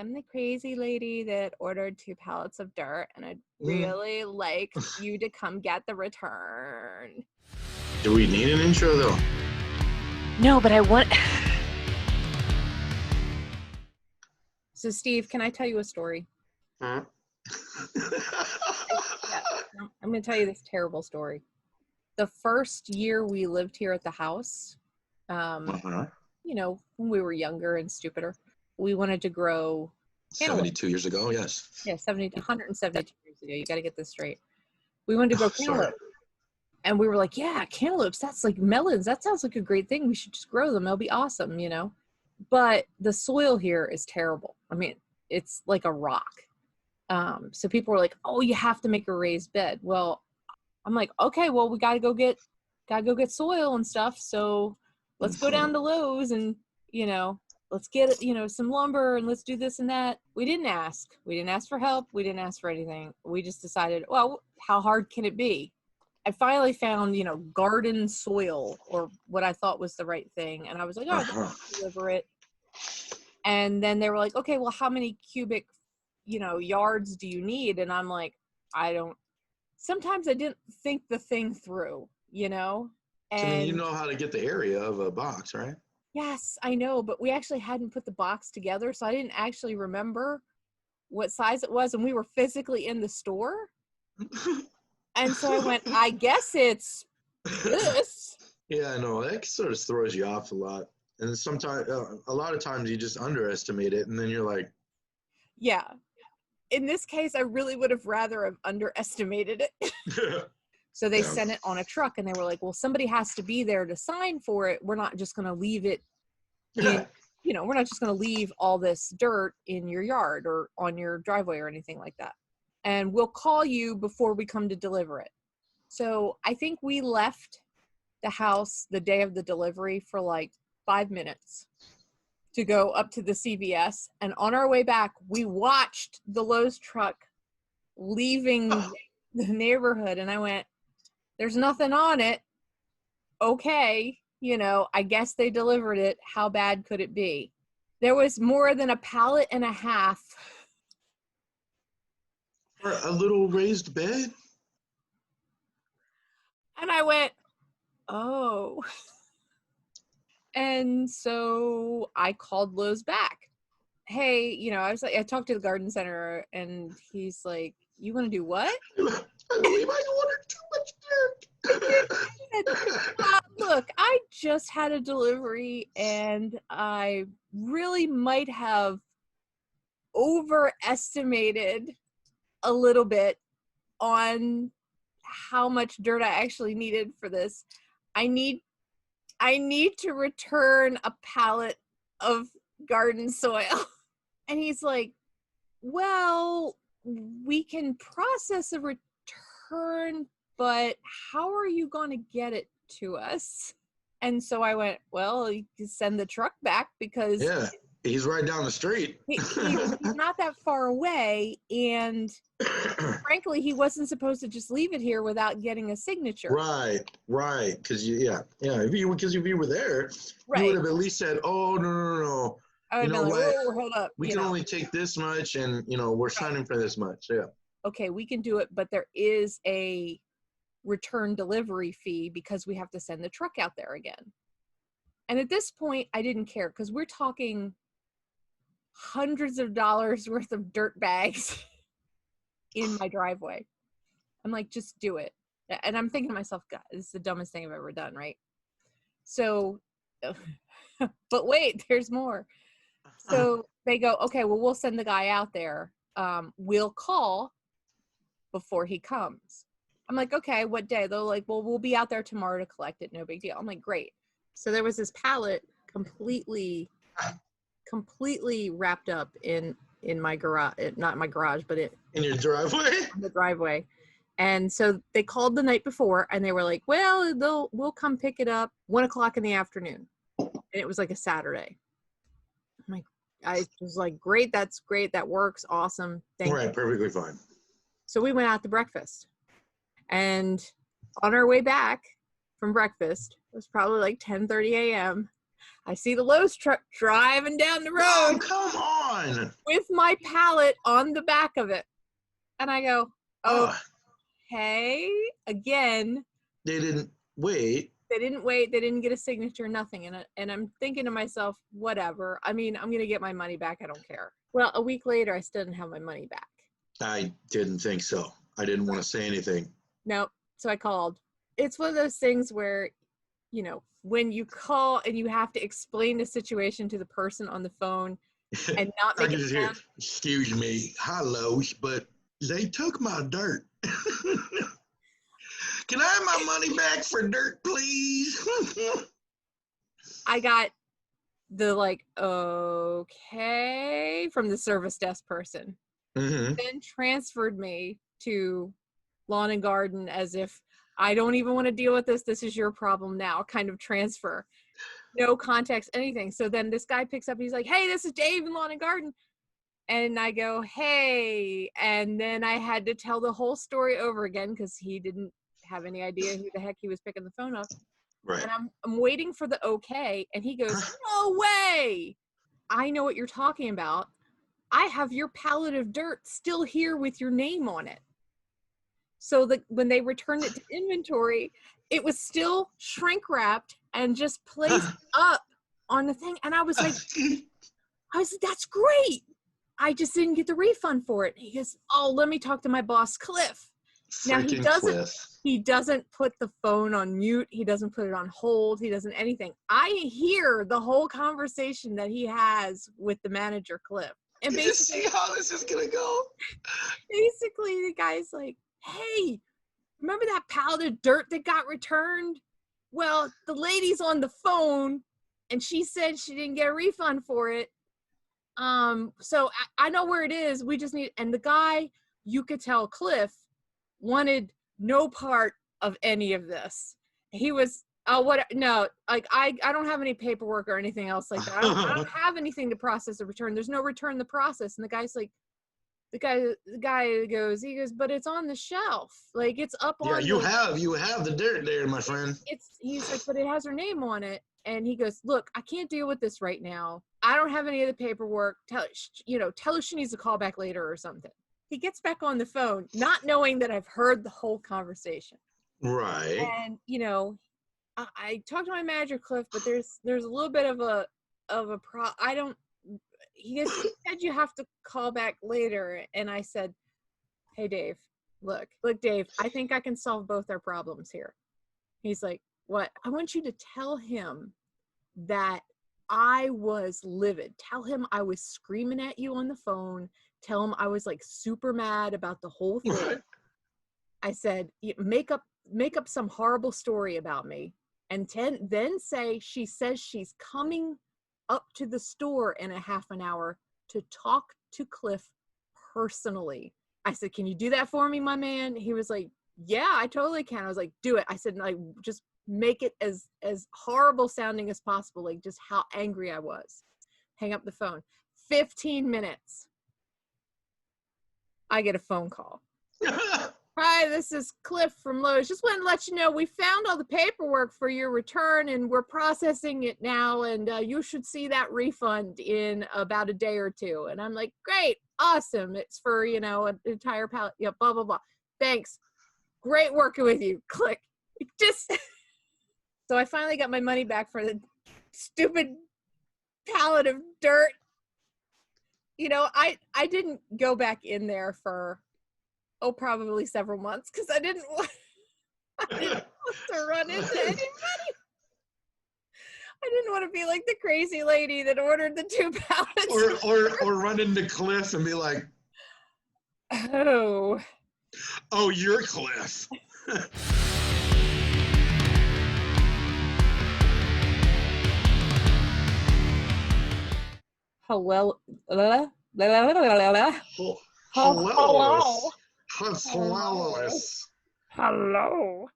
am the crazy lady that ordered 2 pallets of dirt, and I'd really like you to come get the return. Do we need an intro though? No, but I want. So, Steve, can I tell you a story? Huh? No, I'm going to tell you this terrible story. The first year we lived here at the house, you know, when we were younger and stupider, we wanted to grow cantaloupe. 72 years ago, yes. Yeah, 172 years ago. You got to get this straight. We wanted to grow cantaloupe. And we were like, yeah, cantaloupes, that's like melons. That sounds like a great thing. We should just grow them. They'll be awesome, you know? But the soil here is terrible. I mean, it's like a rock. So people were like, oh, you have to make a raised bed. Well, I'm like, okay, well, we got to go get soil and stuff. So let's go down to Lowe's and, you know, let's get, you know, some lumber and let's do this and that. We didn't ask for help. We didn't ask for anything. We just decided, well, how hard can it be? I finally found, you know, garden soil, or what I thought was the right thing. And I was like, oh, I'll deliver it. And then they were like, okay, well, how many cubic, you know, yards do you need? And I'm like, sometimes I didn't think the thing through, you know? And I mean, you know how to get the area of a box, right? Yes, I know, but we actually hadn't put the box together, so I didn't actually remember what size it was, and we were physically in the store. And so I went, I guess it's this. Yeah, I know. That sort of throws you off a lot. And sometimes, a lot of times you just underestimate it, and then you're like. Yeah. In this case, I really would have rather have underestimated it. So they sent it on a truck, and they were like, well, somebody has to be there to sign for it. We're not just going to leave it in, you know, we're not just going to leave all this dirt in your yard or on your driveway or anything like that. And we'll call you before we come to deliver it. So I think we left the house the day of the delivery for like 5 minutes to go up to the CVS. And on our way back, we watched the Lowe's truck leaving the neighborhood. And I went, there's nothing on it. Okay. You know, I guess they delivered it. How bad could it be? There was more than a pallet and a half. For a little raised bed? And I went, oh. And so I called Lowe's back. Hey, you know, I talked to the garden center, and he's like, you want to do what? I believe I ordered too much dirt. Look, I just had a delivery, and I really might have overestimated a little bit on how much dirt I actually needed for this. I need to return a pallet of garden soil. And he's like, well, we can process a return, but how are you going to get it to us? And so I went, well, you can send the truck back, because he's right down the street. he's not that far away, and frankly, he wasn't supposed to just leave it here without getting a signature. Right. Because if you were there, you would have at least said, "Oh no. I would have been like, whoa, hold up. We can only take this much, and we're signing for this much." Yeah. Okay, we can do it, but there is a return delivery fee because we have to send the truck out there again. And at this point, I didn't care, because we're talking hundreds of dollars worth of dirt bags in my driveway. I'm like, just do it. And I'm thinking to myself, God, this is the dumbest thing I've ever done, right? So, but wait, there's more. So they go, okay, well, we'll send the guy out there. We'll call before he comes. I'm like, okay, what day? They're like, well, we'll be out there tomorrow to collect it. No big deal. I'm like, great. So there was this pallet completely wrapped up in my garage, not my garage, but in your driveway. The driveway. And so they called the night before, and they were like, well, we'll come pick it up 1:00 in the afternoon. And it was like a Saturday. I'm like, I was like, great, that's great, that works, awesome, thank you. Right, perfectly fine. So we went out to breakfast, and on our way back from breakfast, it was probably like 10:30 a.m. I see the Lowe's truck driving down the road. Oh, come fine. with my pallet on the back of it. And I go, Oh, okay, again. they didn't wait. They didn't wait. They didn't get a signature, nothing. And I'm thinking to myself, whatever. I mean, I'm going to get my money back. I don't care. Well, a week later, I still didn't have my money back. I didn't think so. I didn't want to say anything. Nope. So I called. It's one of those things where, you know, when you call and you have to explain the situation to the person on the phone and not I make can it just hear, sound, excuse me, hello, but they took my dirt. Can I have my money back for dirt, please? I got the like, okay, from the service desk person. Mm-hmm. Then transferred me to lawn and garden as if I don't even want to deal with this. This is your problem now, kind of transfer. No context, anything. So then this guy picks up, he's like, hey, this is Dave in lawn and garden. And I go, hey. And then I had to tell the whole story over again because he didn't have any idea who the heck he was picking the phone up. Right. And I'm waiting for the okay. And he goes, no way. I know what you're talking about. I have your pallet of dirt still here with your name on it. So that when they returned it to inventory, it was still shrink wrapped and just placed up on the thing. And I was like, that's great. I just didn't get the refund for it. He goes, oh, let me talk to my boss, Cliff. Now he doesn't put the phone on mute. He doesn't put it on hold. He doesn't anything. I hear the whole conversation that he has with the manager, Cliff. And you just see how this is gonna go. Basically, the guy's like, hey, remember that pallet of dirt that got returned? Well, the lady's on the phone and she said she didn't get a refund for it. So I know where it is. We just need, and the guy, you could tell Cliff wanted no part of any of this. He was, no, like I don't have any paperwork or anything else like that. I don't have anything to process a return. There's no return the process. And the guy's like, the guy goes, but it's on the shelf. Like it's up on. Yeah, you have the dirt there, my friend. He's like, but it has her name on it. And he goes, look, I can't deal with this right now. I don't have any of the paperwork. Tell her she needs to call back later or something. He gets back on the phone, not knowing that I've heard the whole conversation. Right. And, I talked to my manager, Cliff, but there's a little bit of a he said you have to call back later. And I said, hey, Dave, look, Dave, I think I can solve both our problems here. He's like, what? I want you to tell him that I was livid. Tell him I was screaming at you on the phone. Tell him I was like super mad about the whole thing. Right. I said, make up some horrible story about me. And then say she says she's coming up to the store in a half an hour to talk to Cliff personally. I said, can you do that for me, my man? He was like, yeah, I totally can. I was like, do it. I said, like, just make it as horrible sounding as possible, like just how angry I was. Hang up the phone. 15 minutes. I get a phone call. Hi, this is Cliff from Lowe's. Just wanted to let you know we found all the paperwork for your return and we're processing it now, and you should see that refund in about a day or two. And I'm like, great, awesome. It's for, an entire pallet. Yeah, blah, blah, blah. Thanks. Great working with you. Click. So I finally got my money back for the stupid pallet of dirt. I didn't go back in there for probably several months because I didn't want to run into anybody. I didn't want to be like the crazy lady that ordered the 2 pallets. Or run into Cliff and be like, oh, you're Cliff. Hello. Hello.